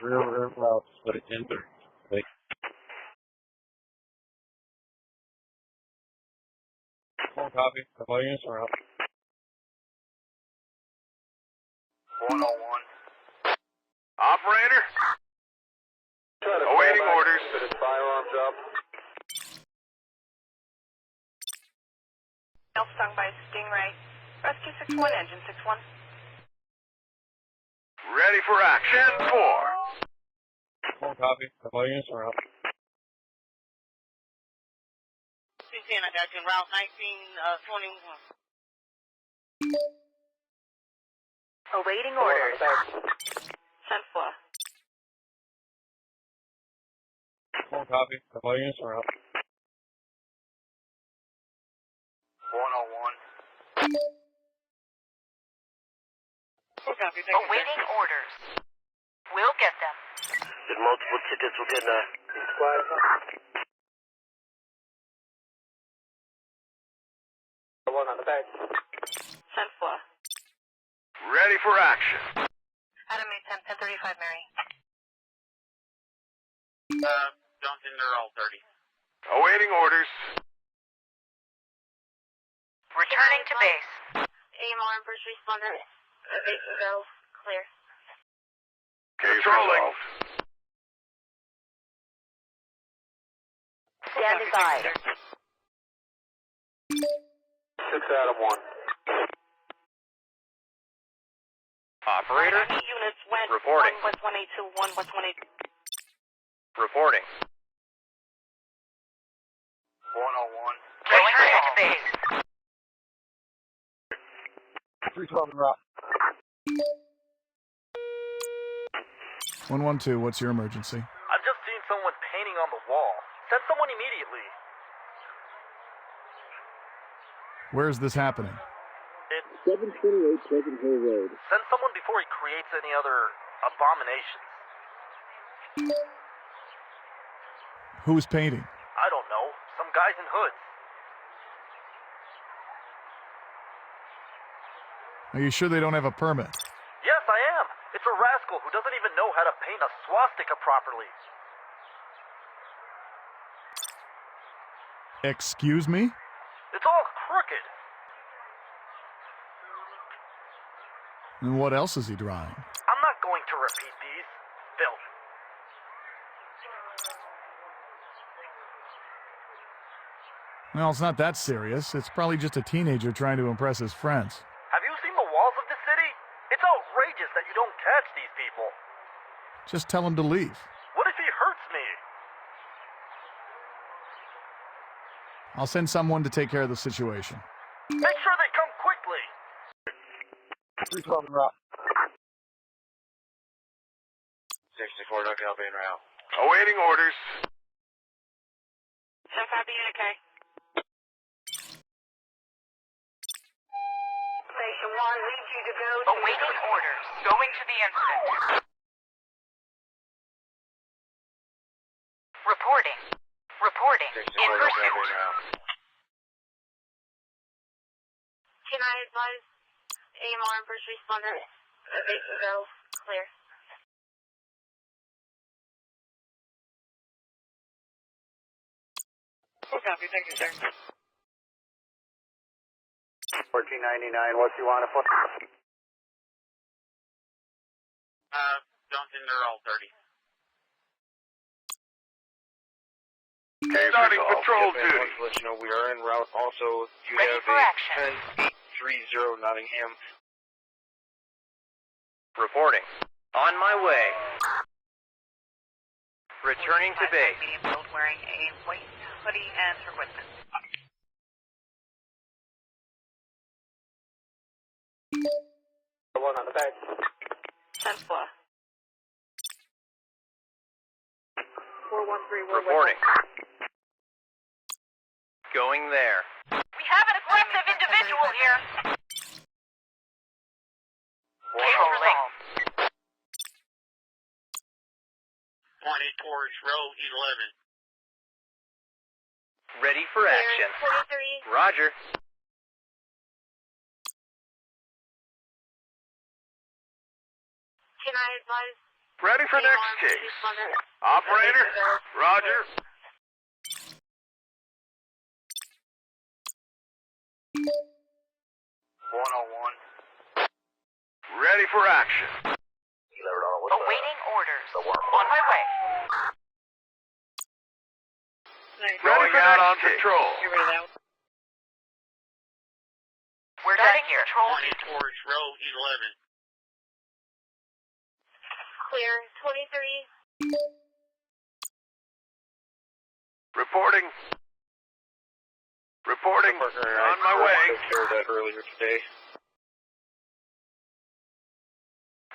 rear routes, but it enter. Like, full copy. The volumes are up. 101. Operator? Awaiting orders. Firearms up. Stung by a stingray. Rescue 61, engine 61. Ready for action. 4. Full copy. The volumes are up. Louisiana, Dodging Route 1921. Awaiting orders. 10-4. Full copy. The volumes are up. 101. Full copy. Awaiting orders. We'll get them. Did multiple tickets. We're getting a squad. One on the back. 10-4. Ready for action. Adam 810, 1035, Mary. Johnson, they're all 30. Awaiting orders. Returning to base. AMR and first responder. Go. Clear. Case resolved. Standing by. 6 Adam 1. Operator? Units went. Reporting. 1 West 182, 1 West 182. Reporting. 101. Returning to base. 312 route. 112, what's your emergency? I've just seen someone painting on the wall. Send someone immediately. Where is this happening? 728 Pleasant Hill Road. Send someone before he creates any other abominations. Who is painting? I don't know. Some guys in hoods. Are you sure they don't have a permit? Yes, I am. It's a rascal who doesn't even know how to paint a swastika properly. Excuse me? It's all crooked. And what else is he drawing? I'm not going to repeat these. Filth. Well, it's not that serious. It's probably just a teenager trying to impress his friends. Have you seen the walls of this city? It's outrageous that you don't catch these people. Just tell him to leave. What if he hurts me? I'll send someone to take care of the situation. Make sure they come quickly. 312 route. 64 Duck Alpha en route. Awaiting orders. 10-5 to unit K. Station 1 leads you to go to... Awaiting orders. Going to the incident. Reporting. Reporting. In pursuit. Can I advise AMR and first responder? Go. Clear. Full copy. Thank you, sir. 1499, what you want to put? Johnson, they're all 30. Starting patrol duty. To let you know we are en route. Also, you Ready have for a action. 10830 Nottingham. Reporting. On my way. Returning to base. Medium build wearing a white hoodie and her equipment. One on the back. 10-4. 413. Reporting. Going there. We have an aggressive individual here. Case resolved. Pointed towards row 11. Ready for action. 43. Roger. Can I advise Ready for next case. Operator, roger. Ready for action. Awaiting orders. On my way. Going out on patrol. We're done here. Heading towards row 11. Clear. 23. Reporting. On my way. Took care of that earlier today.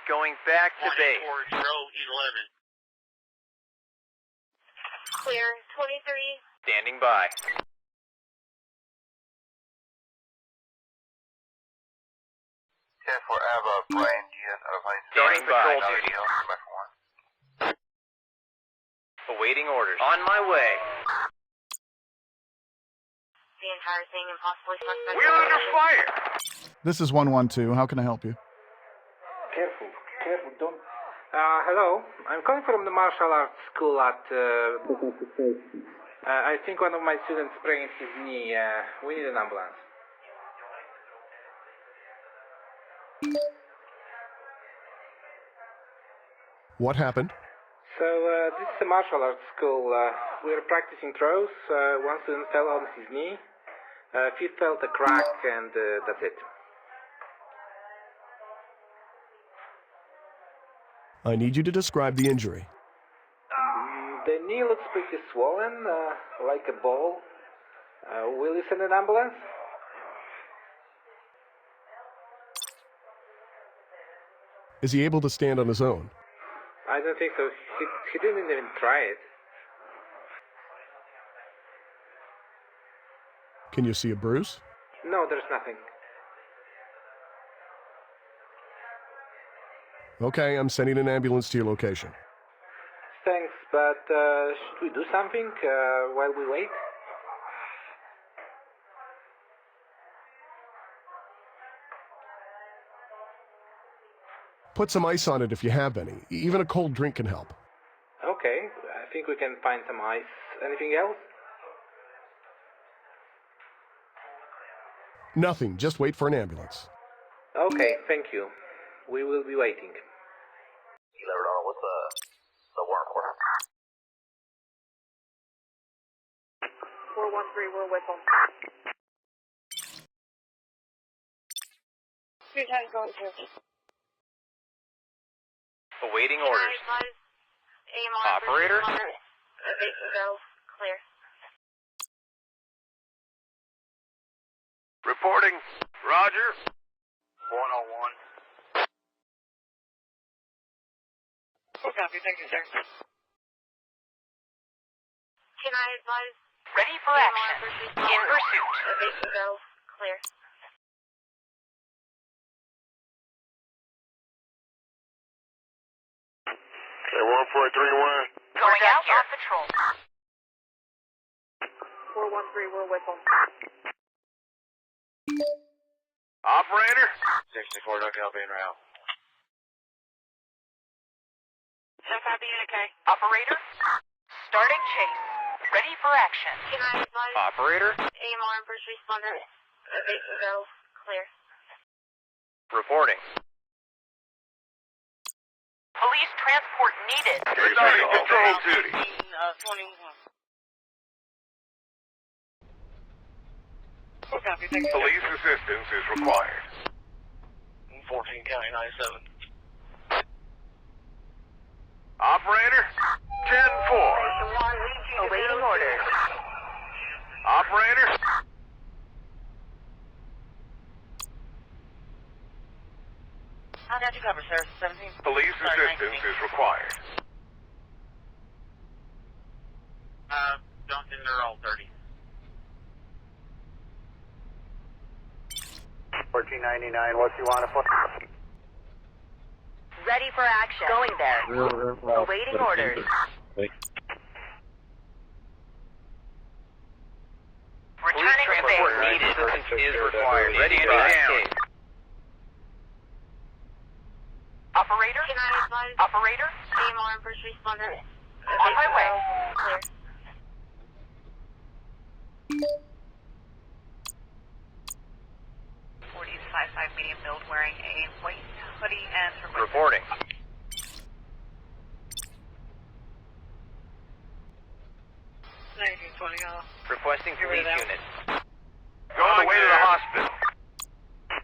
Going back to Heading base. towards row 11. Clear. 23. Standing by. 10-4 Ava, Brian Diaz, Standing by. Awaiting orders. On my way. The entire thing and possibly suspect. We're under fire. This is 112. How can I help you? Careful, don't. Hello, I'm calling from the martial arts school at. I think one of my students sprained his knee. We need an ambulance. What happened? So, this is a martial arts school. We're practicing throws. One student fell on his knee. He felt a crack, and that's it. I need you to describe the injury. The knee looks pretty swollen, like a ball. Will you send an ambulance? Is he able to stand on his own? I don't think so. He didn't even try it. Can you see a bruise? No, there's nothing. Okay, I'm sending an ambulance to your location. Thanks, but should we do something while we wait? Put some ice on it if you have any. Even a cold drink can help. Okay, I think we can find some ice. Anything else? Nothing, just wait for an ambulance. Okay, thank you. We will be waiting. What's the warrant for? 413, we're with them. 2 times going to. Awaiting orders. Operator? Go. Clear. Reporting. Roger. 101. Copy, thank you, sir. Can I advise? Ready for action. In pursuit. Go. Clear. Okay, 1431. Going out on patrol. 413, we're with them. Operator. 64, no copy en route. No copy, okay. Operator, starting chase. Ready for action. Can I advise? Operator? AMR and first responder. Go. Clear. Reporting. Police transport needed. Starting control duty. 21. Copy, thank you. Police assistance is required. 14 County 97. Operator. 10-4. Awaiting orders. Operator. How got you covered, sir? 17. Police assistance is required. Duncan, they're all 30. 1499, what you want to put? Ready for action. Going there. Awaiting orders. Returning to Transport base. needed. Assistance is required. Ready to Standing down. Operator? Can I advise? Operator? AMR and first responder. On my way. Clear. Forties 5'5" medium build, wearing a white hoodie and equipment. Reporting. Requesting police unit. Go on the way to the hospital.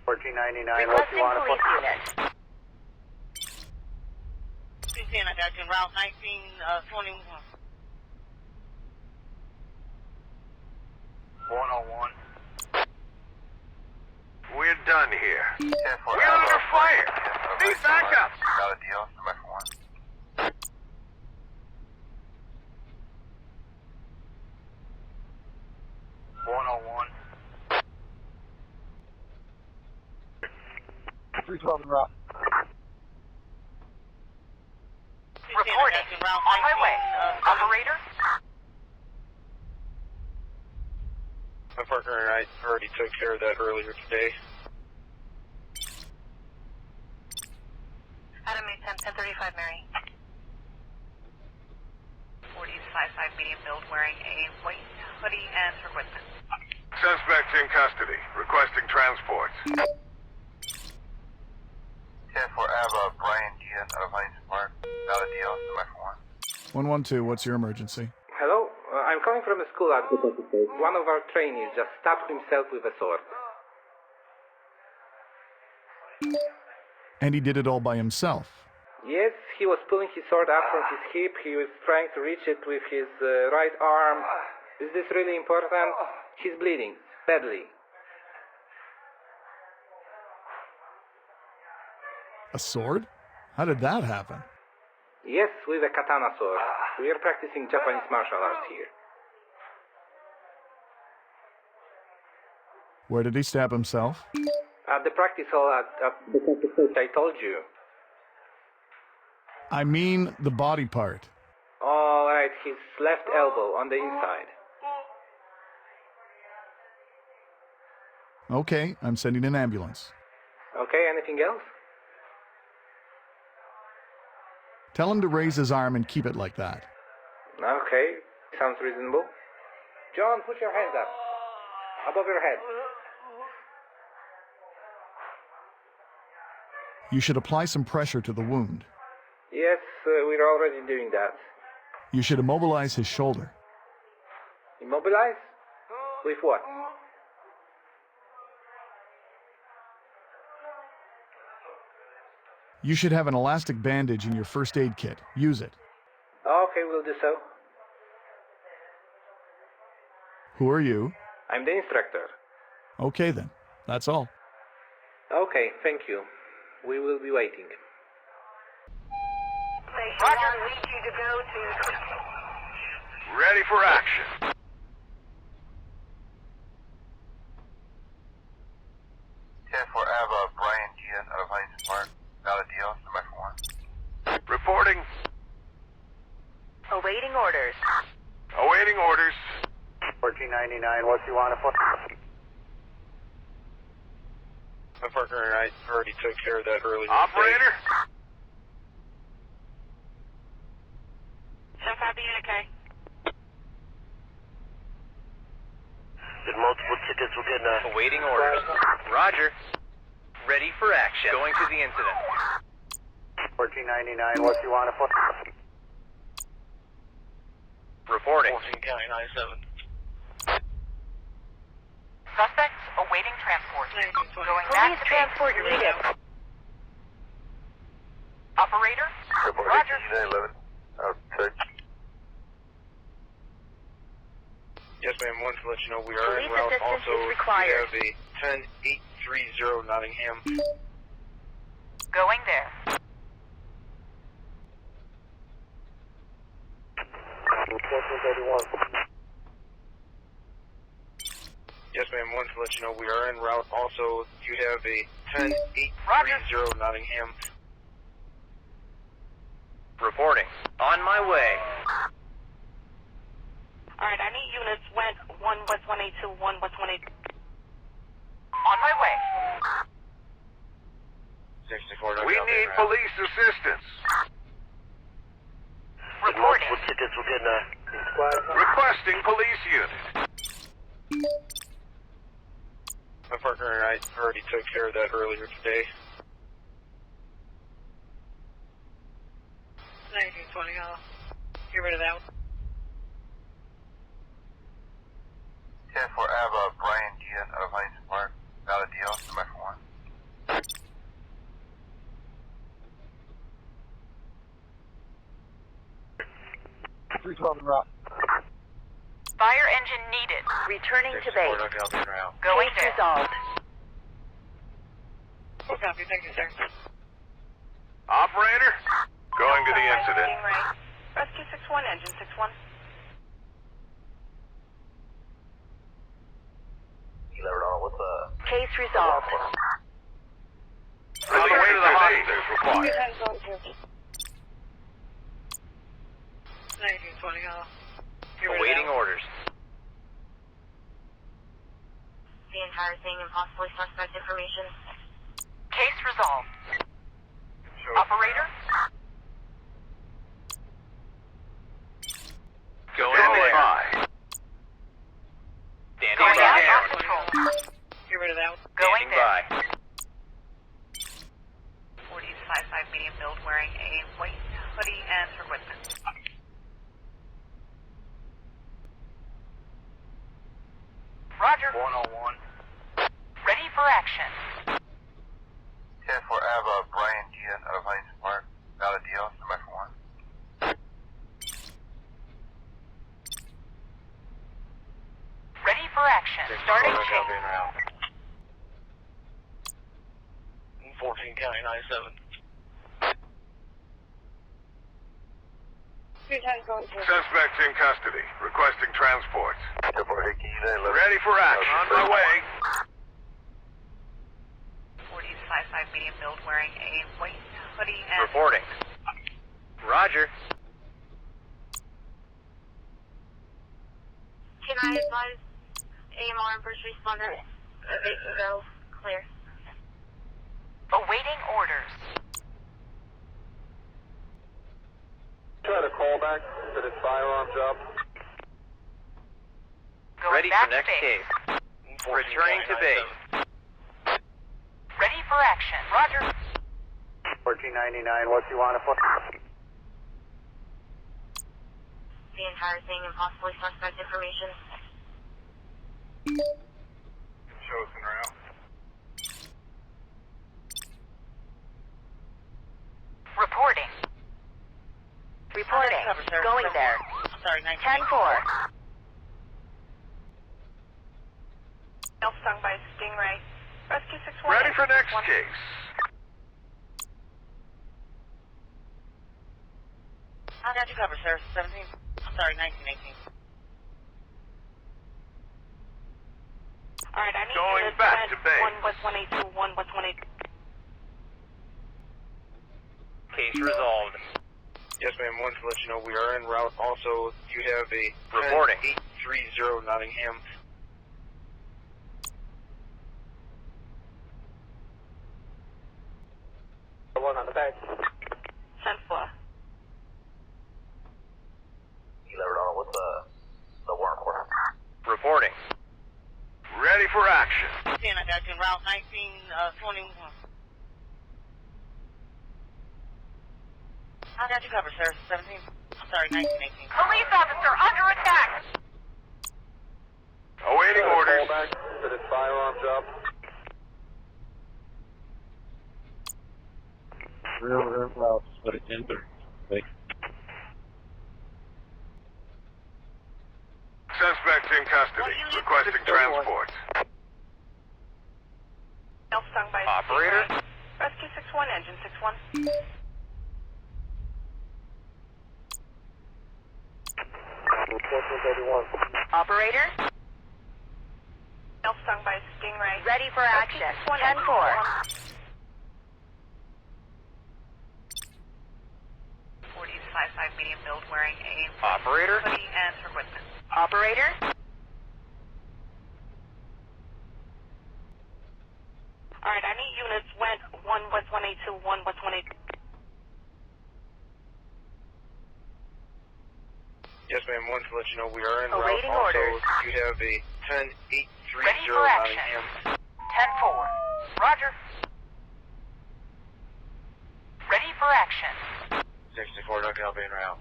1499, what you Requesting want to police put? unit. I got you. Route 1921. 101. We're done here. We're under fire. Need backup. Got a deal, number 1. Reporting. On my way. Operator? My partner and I already took care of that earlier today. Adam 1035 Mary. 40s 5'5" medium build, wearing a white hoodie and equipment. Suspects in custody. Requesting transports. 10 for Ava, Brian Diaz out of Huntington Park. Got a deal, number 1. 112, what's your emergency? Hello, I'm calling from a school. One of our trainees just stabbed himself with a sword. And he did it all by himself. Yes, he was pulling his sword up from his hip. He was trying to reach it with his right arm. Is this really important? He's bleeding badly. A sword? How did that happen? Yes, with a katana sword. We are practicing Japanese martial arts here. Where did he stab himself? At the practice hall at the place I told you. I mean the body part. All right, his left elbow on the inside. Okay, I'm sending an ambulance. Okay, anything else? Tell him to raise his arm and keep it like that. Okay, sounds reasonable. John, put your hands up. Above your head. You should apply some pressure to the wound. Yes, we're already doing that. You should immobilize his shoulder. Immobilize? With what? You should have an elastic bandage in your first aid kit. Use it. Okay, we'll do so. Who are you? I'm the instructor. Okay then. That's all. Okay, thank you. We will be waiting. Roger, need you to go to... Ready for action. For Ava, Brian Diaz out of Huntington Park. Got a deal, number 1. Reporting. Awaiting orders. Awaiting orders. 1499, what you want to put? My partner and I already took care of that earlier. Operator? Some copy, unit K. Did multiple tickets will get Awaiting orders. Roger. Ready for action. Going to the incident. 1499, what you want to put? Reporting. 14 County 97. Suspects awaiting transport. Going back to transport needed. Operator? Roger. 11. Yes, ma'am. Wanted to let you know we are Police en route. assistance Also, is required. we have a 10830 Nottingham. Going there. Yes, ma'am. Wanted to let you know we are en route. Also, you have a 10830 Nottingham. Reporting. On my way. Alright, I need units went 1 West 182, 1 West 182. On my way. 64. We need police assistance. unit. My partner and I already took care of that earlier today. 1920, I'll get rid of that one. 10 for Ava, Brian Gian of Huntington Park. Valid deal, somebody for one. Fire engine needed. Returning to base. Case resolved. Full copy, thank you, sir. Operator? Going to the incident. Stingray. Rescue 61, engine 61. Case resolved. On the way to the hospital required. 1920, I'll get rid of Awaiting that one. orders. The entire thing and possibly suspect information. Case resolved. Operator? Going Standing there. by. Standing Going out by. on control. Get rid of that one. Going Standing there. by. 40 to 55 medium build wearing a white hoodie and for equipment. Roger. 101. Ready for action. 10 for Ava, Brian Gian of Huntington Park. Valid deal, somebody for one. Ready for action. Starting chase. 14 County 97. 210 going to. Suspects in custody. Requesting transport. Ready for action. On my way. 40 to 55 medium build wearing a white hoodie and. Reporting. Roger. Can I advise AMR and first responder? Go. Clear. Awaiting orders. Try to call back to this firearms job. Going Ready back for next to base. case. Returning to base. Ready for action. Roger. 1499, what you want to put? The entire thing and possibly suspect information. Chosen route. Reporting. Reporting. Cover, sir. Going there. Sorry, 10-4. Elf stung by Stingray. Rescue 61. Ready for next 61. case. I got you covered, sir. 17. I'm sorry, 1918. Alright, I need Going you to back send to base. 1 West 182, 1 West 182. Case resolved. Yes, ma'am. Wanted to let you know we are en route. Also, you have a Reporting. 830 Nottingham. One on the back. 10-4. What's the warrant for? Reporting. Ready for action. 10, I got you in route 1921. I got you covered, sir. 17. I'm sorry, 1918. Police officer under attack. Awaiting orders. Call back to this firearm job. Suspects in custody. Requesting transport. Elf stung by Operator? Stingray. Rescue 61, engine 61. Operator? Elf stung by Stingray. Ready for action. 10-4. 40 to 55 medium build wearing a Operator? hoodie and for equipment. Operator? Alright, I need units went 1 West 182, 1 West 182. Yes, ma'am. Wanted to let you know we are en route. Awaiting Also, orders. you have a 10830 Ready for action. Nottingham. 10-4. Roger. Ready for action. 64, Duncan, I'll be en route.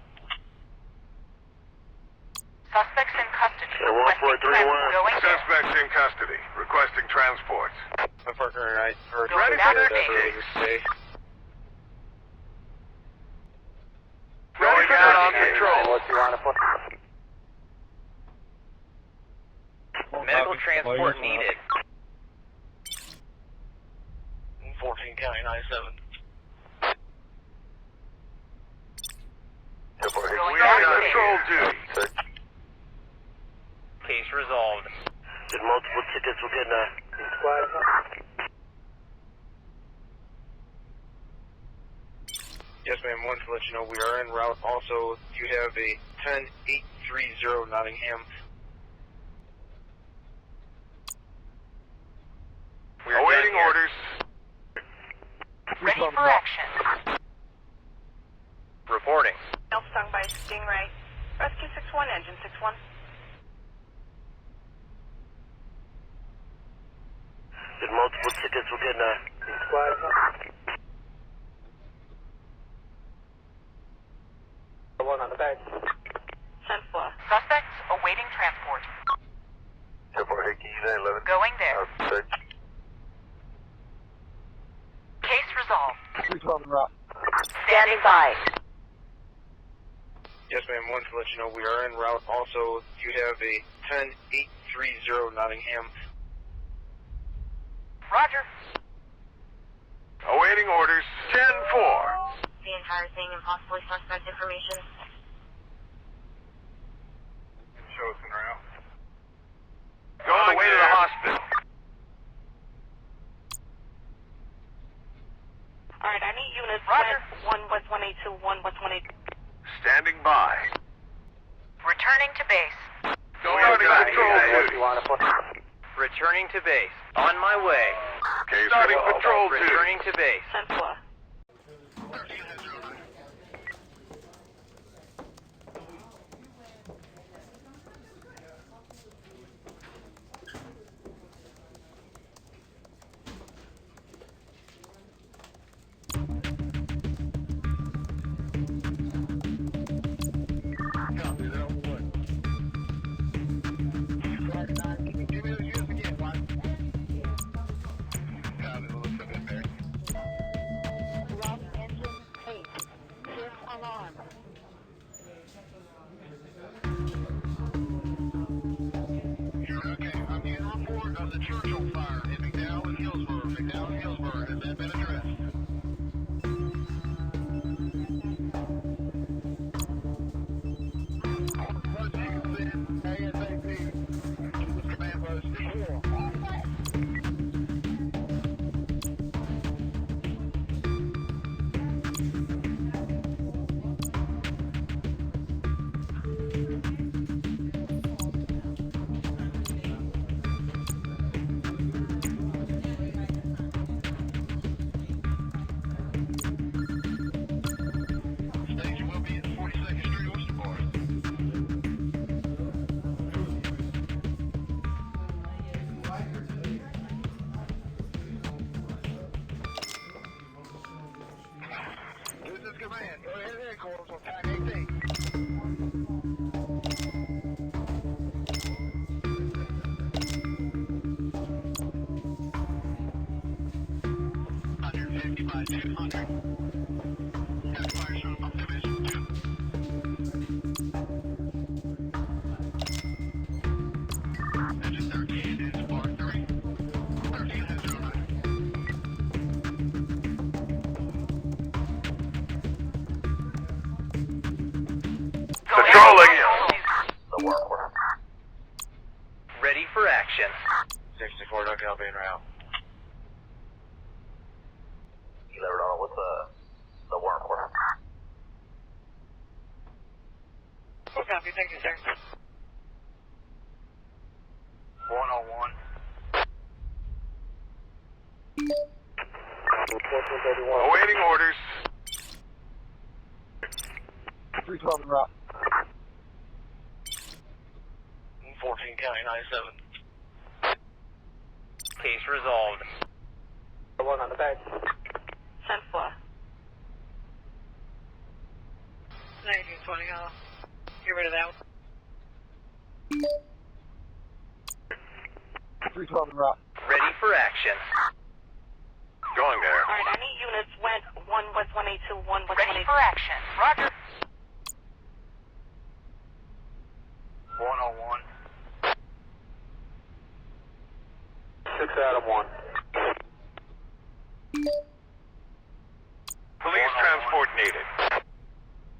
Suspects in custody. Yeah, 1431. Going there. Suspects in custody. Requesting transports. My partner and I heard Ready that for earlier today. Going out on patrol. Medical transport needed. 14 County 97. We Going are back on there. patrol duty. Case resolved. Did multiple tickets. We're getting a... Yes, ma'am. Wanted to let you know we are en route. Also, you have a 10830 Nottingham. We are Awaiting done here. orders. Ready for action. Reporting. Stung by Stingray. Rescue 61, engine 61. Did multiple tickets. We're getting a... One on the back. 10-4. Suspects awaiting transport. 11. Going there. Case resolved. Standing by. Yes, ma'am. Wanted to let you know we are en route. Also, you have a 10830 Nottingham. Roger. Awaiting orders. 10-4. The entire thing and possibly suspect information. Show us en route. On the way to the hospital. Alright, I need units. Roger. West 182, 1 West 182. Standing by. Returning to base. Starting patrol duty. Returning to base. On my way. Starting patrol duty. Returning to base. 10-4. Patrolling. Ready for action. 64, Duncan, I'll be en route. What's the warrant for? Oh, copy. Thank you, sir. 101. Awaiting orders. 14 County 97. Case resolved. One on the back. 10-4. 1920, get rid of that one. 312 rock. Ready for action. Going there. Alright, I need units went 1 West 182, 1 West 182. Ready for action. Roger. 101. 6 Adam 1. Police transport needed.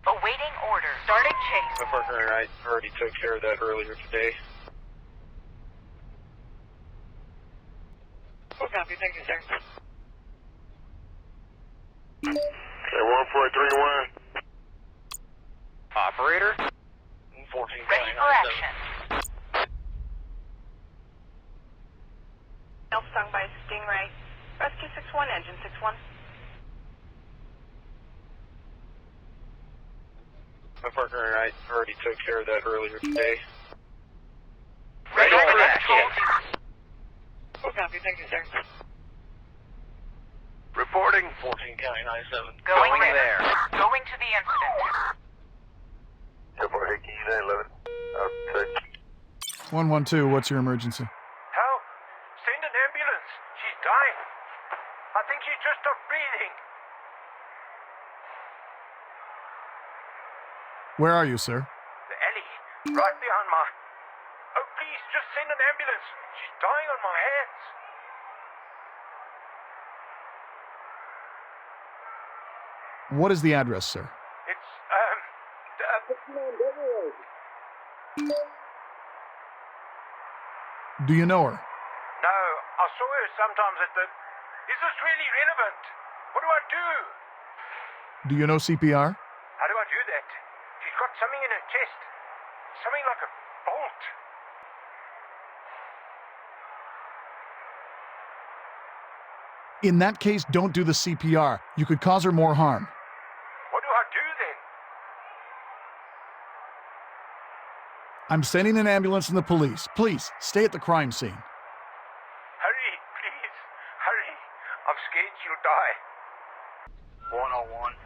Awaiting order. Starting chase. My partner and I already took care of that earlier today. Full copy, thank you, sir. Okay, 1431. Operator. 14 Ready County for 97. action. Elf stung by Stingray. Rescue 61, engine 61. My partner and I already took care of that earlier today. Ready for action. Full copy, thank you, sir. Reporting. 14 County 97. Going Going there. there. Going to the incident. 10-4, Hickey, 11. 112, what's your emergency? Help! Send an ambulance. She's dying. I think she just stopped breathing. Where are you, sir? The alley. Right behind my... Oh, please, just send an ambulance. She's dying on my hands. What is the address, sir? It's, Do you know her? No, I saw her sometimes at the... Is this really relevant? What do I do? Do you know CPR? How do I do that? She's got something in her chest. Something like a bolt. In that case, don't do the CPR. You could cause her more harm. What do I do then? I'm sending an ambulance and the police. Please, stay at the crime scene. Hurry, please. Hurry. I'm scared she'll die. 101.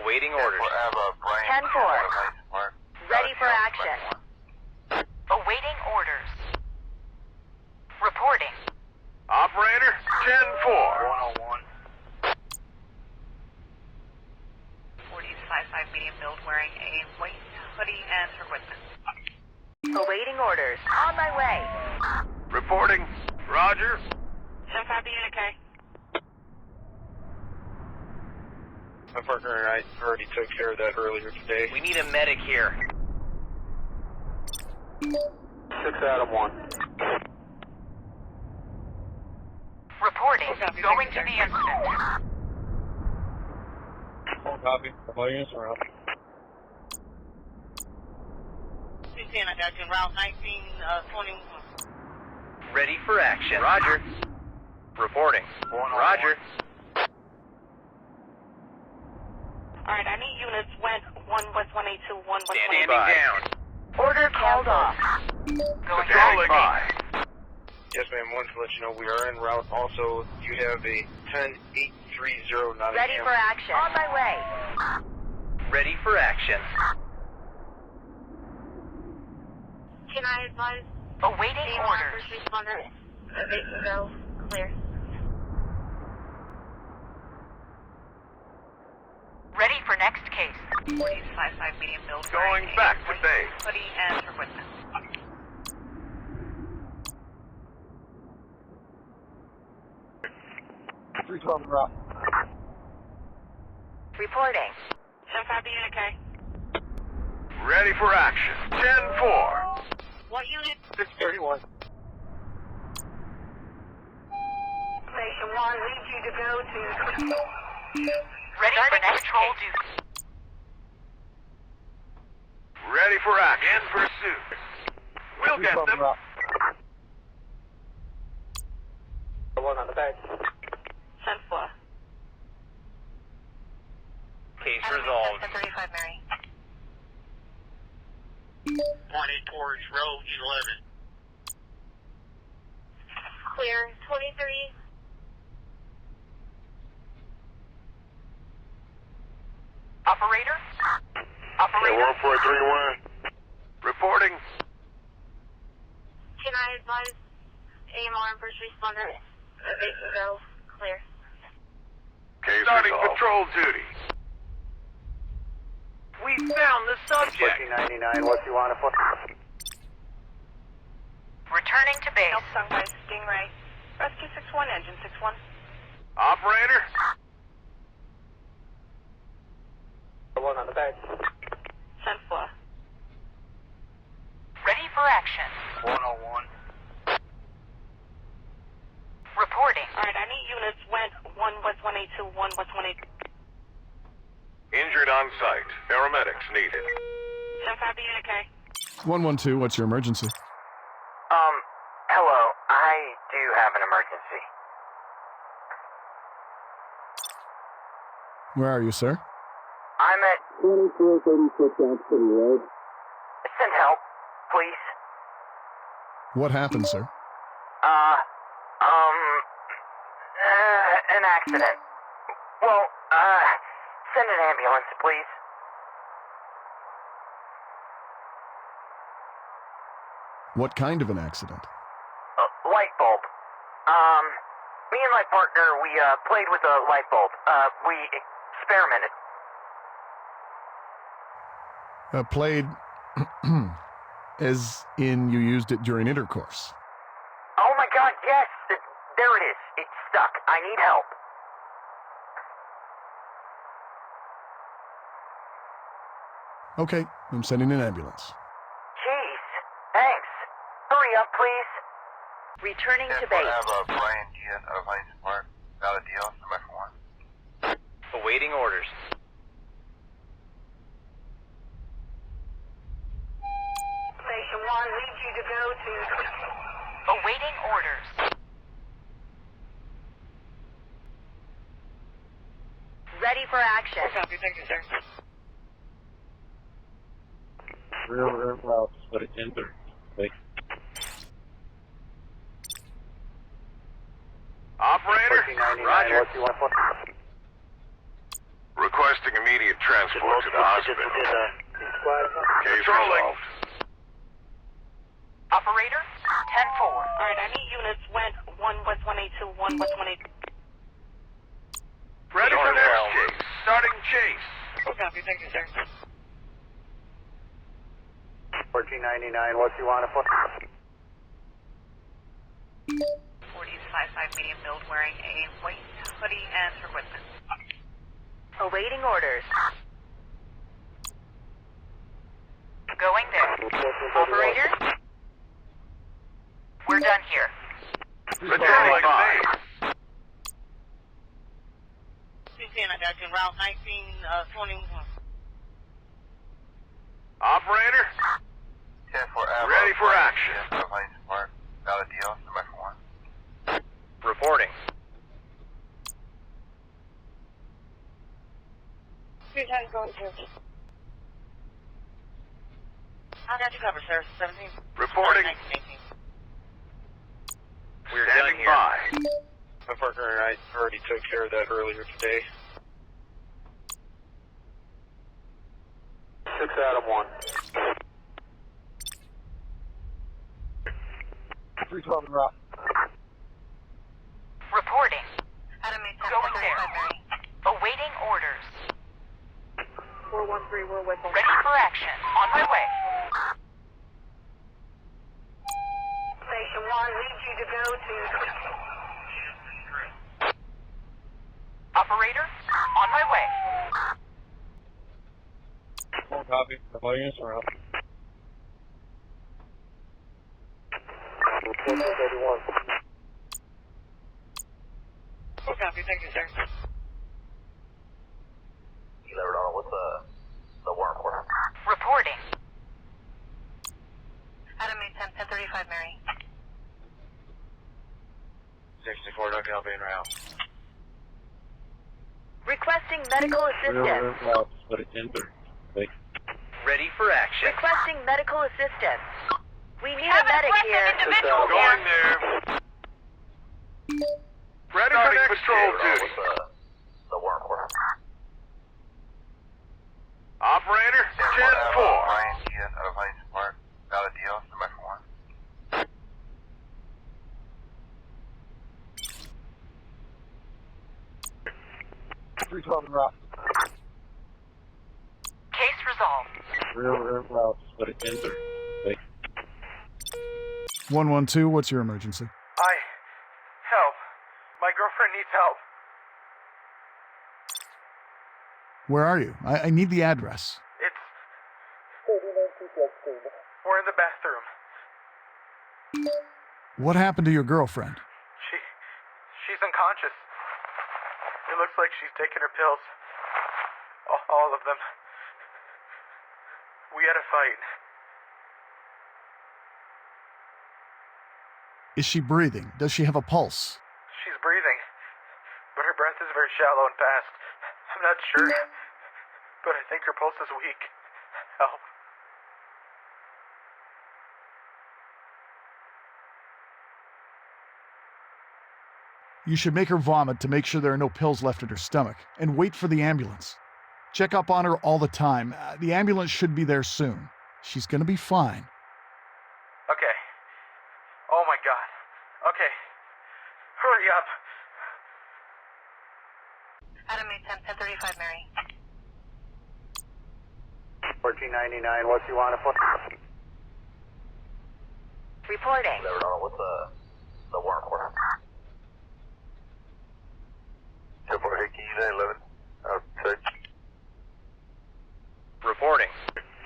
Awaiting orders. Forever, Brian. 10-4. Ready for action. Awaiting orders. Reporting. Operator, 10-4. 101. 40-55 medium build wearing a white hoodie and her equipment. Awaiting orders. On my way. Reporting. Roger. 10-5 BNK. My partner and I already took care of that earlier today. We need a medic here. 6 Adam 1. Reporting. Copy, Going thank to you, the incident. Copy. All units are up. 210, I got you. Route 1921. Ready for action. Roger. Reporting. Roger. Alright, I need units went 1 West 182, 1 West Standing 182. down. Order called off. Going Patrolling. back. Yes, ma'am. Wanted to let you know we are en route. Also, you have a 10830 Nottingham. Ready for action. On my way. Ready for action. Can I advise? Awaiting orders. First responder. Go. Clear. Ready for next case. 40-55 medium build. Going wearing back a to white base. hoodie and her equipment. Reporting. 10-5 BNK. Ready for action. 10-4. What unit? 631. Station 1 leads you to go to... Ready for next patrol duty. Ready for action. In pursuit. We'll get them. One on the back. 10-4. Case resolved. 35 Mary. Forge, row 11. Clear. 23. Operator? Operator? 1431. Reporting. Can I advise AMR and first responder? Go. Clear. Case starting resolved. Patrol duty. We found the subject. 1499, what do you want to put? Returning to base. Help Sunrise, Stingray. Rescue 61, engine 61. Operator. One on the back. 10 floor. Ready for action. 101. Reporting. Alright, I need units went 1 West 182, 1 West 182. Injured on site. Paramedics needed. 10-5 be okay. 112, what's your emergency? Hello. I do have an emergency. Where are you, sir? I'm at... 2436 Ounce City Road. Send help, please. What happened, sir? An accident. Well, send an ambulance, please. What kind of an accident? Light bulb. Me and my partner, we, played with a light bulb. We experimented. Played... as in you used it during intercourse? Oh my god, yes! There it is. It's stuck. I need help. Okay, I'm sending an ambulance. Jeez. Thanks. Hurry up, please. Returning to 10 base. forever, Brian Gian of Hines Park. Valid deal, number 1. Awaiting orders. Station 1 needs you to go to... Awaiting orders. Ready for action. Copy, thank you, sir. Real well, but it enter. Operator. 1499, Roger. what do you want to put? Requesting immediate transport to the hospital. Case resolved. Operator? 10-4. Alright, I need units went 1 West 182, 1 West 182. Ready for next chase. Starting chase. Copy, thank you, sir. 1499, what do you want to put? 40s 5-5 medium build wearing a white hoodie and her equipment. Awaiting orders. Going there. Operator? We're done here. Patrolling base. I got you, Route 1921. Operator. 10 forever. Ready for action. Of Hines Park. Valid deal, number 1. Reporting. Two times going to. I got you covered, sir. 17. Reporting. 19, 18. We're Standing done here. by. My partner and I already took care of that earlier today. 6 out of 1. 312 route. Reporting. Enemy Going there. Awaiting orders. 413, we're with them. Ready for action. On my way. Station 1 needs you to go to... Operator? On my way. Full copy. The volumes are up. 1431. Full copy, thank you, sir. You never know what's the warrant for. Reporting. Enemy 1035, Mary. 64, no copy en route. Requesting medical assistance. Well, but it enter. Ready for action. Requesting medical assistance. We need a medic here. Individual Going there. Ready for for next patrol duty. The warrant order. Operator, 10-4. Ryan Diaz out of Huntington Park. Valid deal, somebody for one. 312 route. Case resolved. Rear route, but it entered. 112, what's your emergency? Help. My girlfriend needs help. Where are you? I need the address. It's... We're in the bathroom. What happened to your girlfriend? She's unconscious. It looks like she's taken her pills. All of them. We had a fight. Is she breathing? Does she have a pulse? She's breathing, but her breath is very shallow and fast. I'm not sure, but I think her pulse is weak. Help. You should make her vomit to make sure there are no pills left in her stomach, and wait for the ambulance. Check up on her all the time. The ambulance should be there soon. She's gonna be fine. Okay. Oh my god. Okay. Hurry up. Adam 1035 Mary. 1499, what you want to put? Reporting. What's the warrant order? 10-4, Hickey, 11. Outside. Reporting.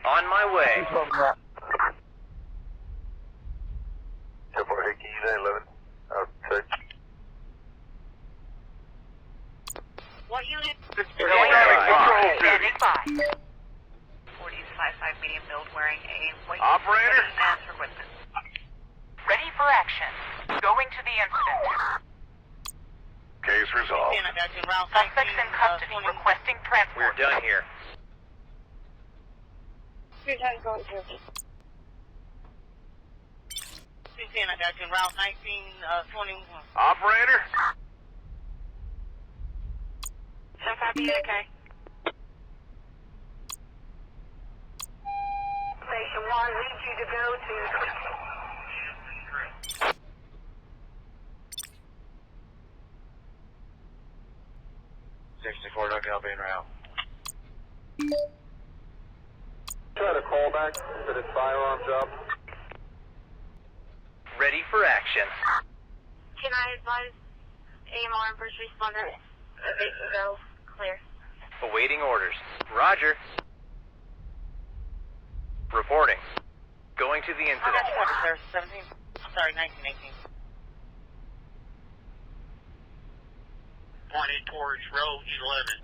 On my way. 312 route. 10-4, Hickey, 11. Outside. What unit? Going patrol Standing duty. by. 40-55 medium build wearing a white Operator. hoodie and her equipment. Ready for action. Going to the incident. Case resolved. Suspects in custody requesting transport. We're done here. Route 1921. Operator. 10-5 okay. Station 1 leads you to go to... 64, don't help in route. Try to call back that it's firearms up. Ready for action. Can I advise AMR and first responder? Go. Clear. Awaiting orders. Roger. Reporting. Going to the incident. Sir, 17. I'm sorry, 1918. Pointed towards road 11.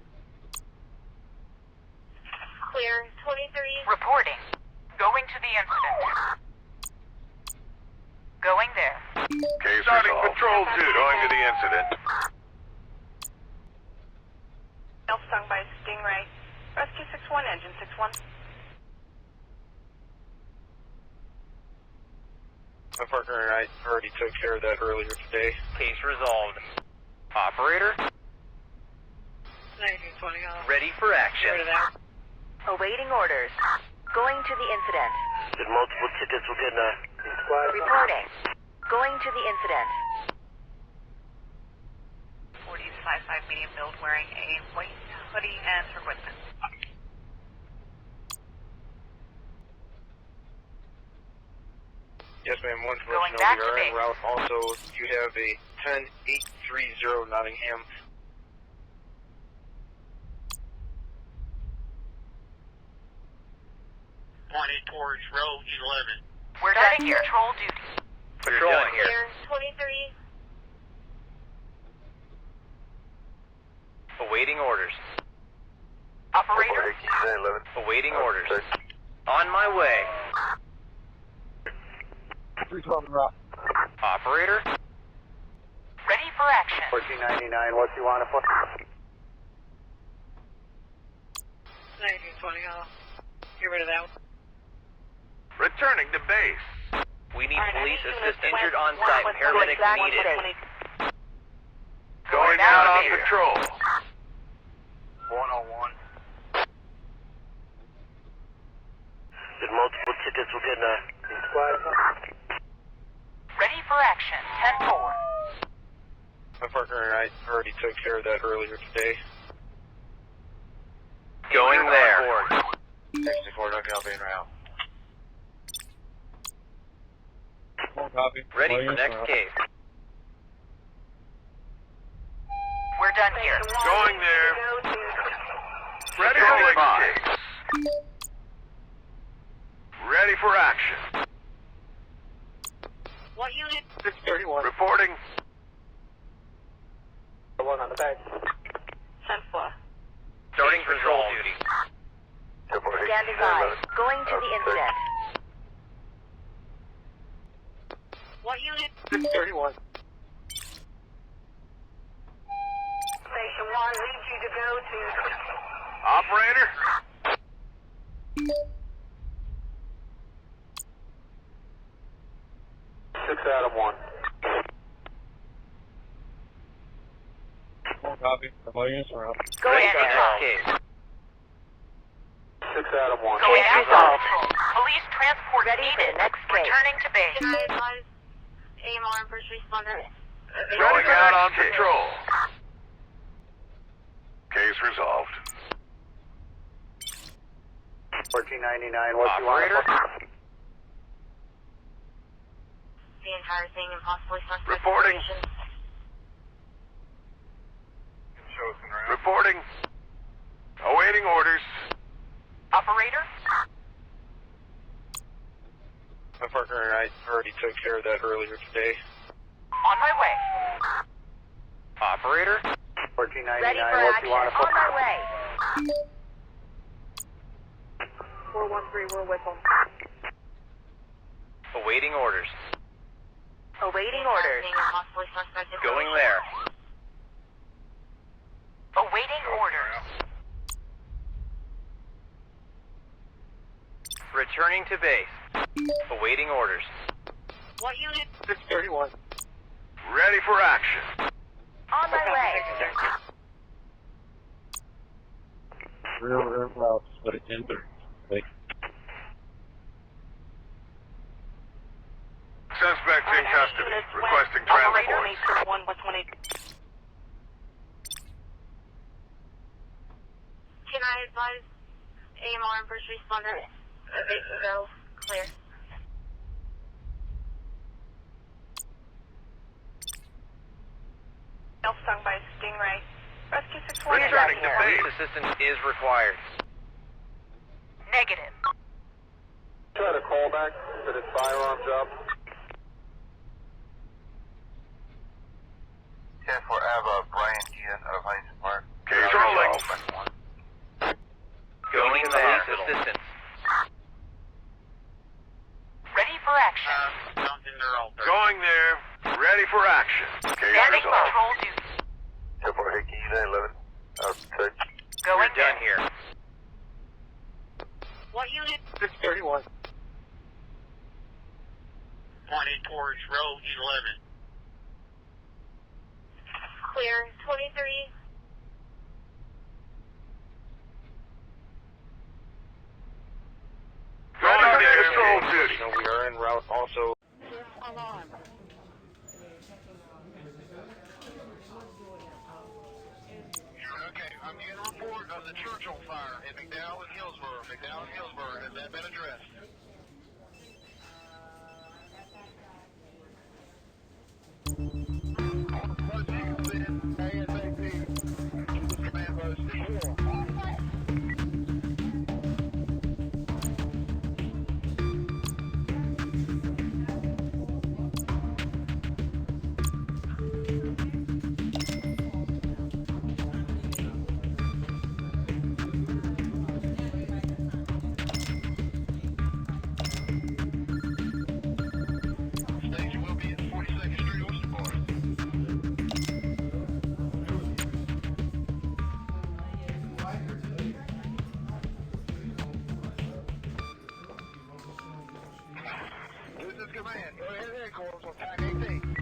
Clear. 23. Reporting. Going to the incident. Going there. Case starting patrol duty. Going to the incident. Stung by Stingray. Rescue 61, engine 61. My partner and I already took care of that earlier today. Case resolved. Operator. 1920. Ready for action. Awaiting orders. Going to the incident. Did multiple tickets will get Reporting. Going to the incident. 40-55 medium build wearing a white hoodie and her equipment. Yes, ma'am. One for Going us, back we to are en base. route. Also, you have a 10830 Nottingham. Pointed towards road 11. We're starting patrol duty. Patrolling here. Clear. 23. Awaiting orders. Operator. Hickey, 11. Awaiting orders. On my way. 312 route. Operator. Ready for action. 1499, what you want to put? 1920. Get rid of that. Returning to base. Assist injured on site. Paramedics needed. Going out on patrol. 101. Did multiple tickets will get Ready for action. 10-4. My partner and I already took care of that earlier today. going there. 64, don't copy en route. Copy. Ready for next case. We're done here. Going there. Ready for next case. Ready for action. What unit? 631. Reporting. One on the back. 10-4. Starting patrol duty. Standing by. Going to the incident. What unit? 631. Station 1 leads you to go to... Operator. Six out of one. Copy. All units are up. Go Ready ahead. for next case. 6 out of one. Case Case resolved. resolved. Police transport Ready for needed. the next case. Returning to base. Can I advise AMR and first responder? Going out on patrol. Case resolved. 1499, what you want? Operator. The entire thing and possibly suspect Reporting. information. Reporting. Awaiting orders. Operator? My partner and I already took care of that earlier today. On my way. Operator. 1499, Ready for what action. you want? On my way. 413, we're with them. Awaiting orders. Awaiting orders. Thing and possibly suspect Going information. there. Awaiting orders. Returning to base. Awaiting orders. What unit? 631. Ready for action. On my way. Real route. Split it in. Wait. Suspect in custody. Units west. Requesting Operator, transport. 1 with 20. Can I advise AMR and first responder? Go. Clear. Stung by Stingray. Rescue 620. Returning to Police base. assistance is required. Negative. Try to call back that it's firearms up. 10-4 Ava, Brian Gian out of Heinz Park. Case rolling. Going there. Police assistance. Ready for action. Going there. Ready for action. Case Standing resolved. patrol duty. 10-4 Hickey, 911. Outside. Going We're done there. here. What unit? 631. Pointing towards Road 11. Clear. 23. Going there. Patrol duty. So we are en route also. Alarm. Okay, I'm getting a report of the Churchill fire in McDowell and Hillsborough. McDowell and Hillsborough, has that been addressed? Command post C4. is command. Go ahead and course. We'll attack 18.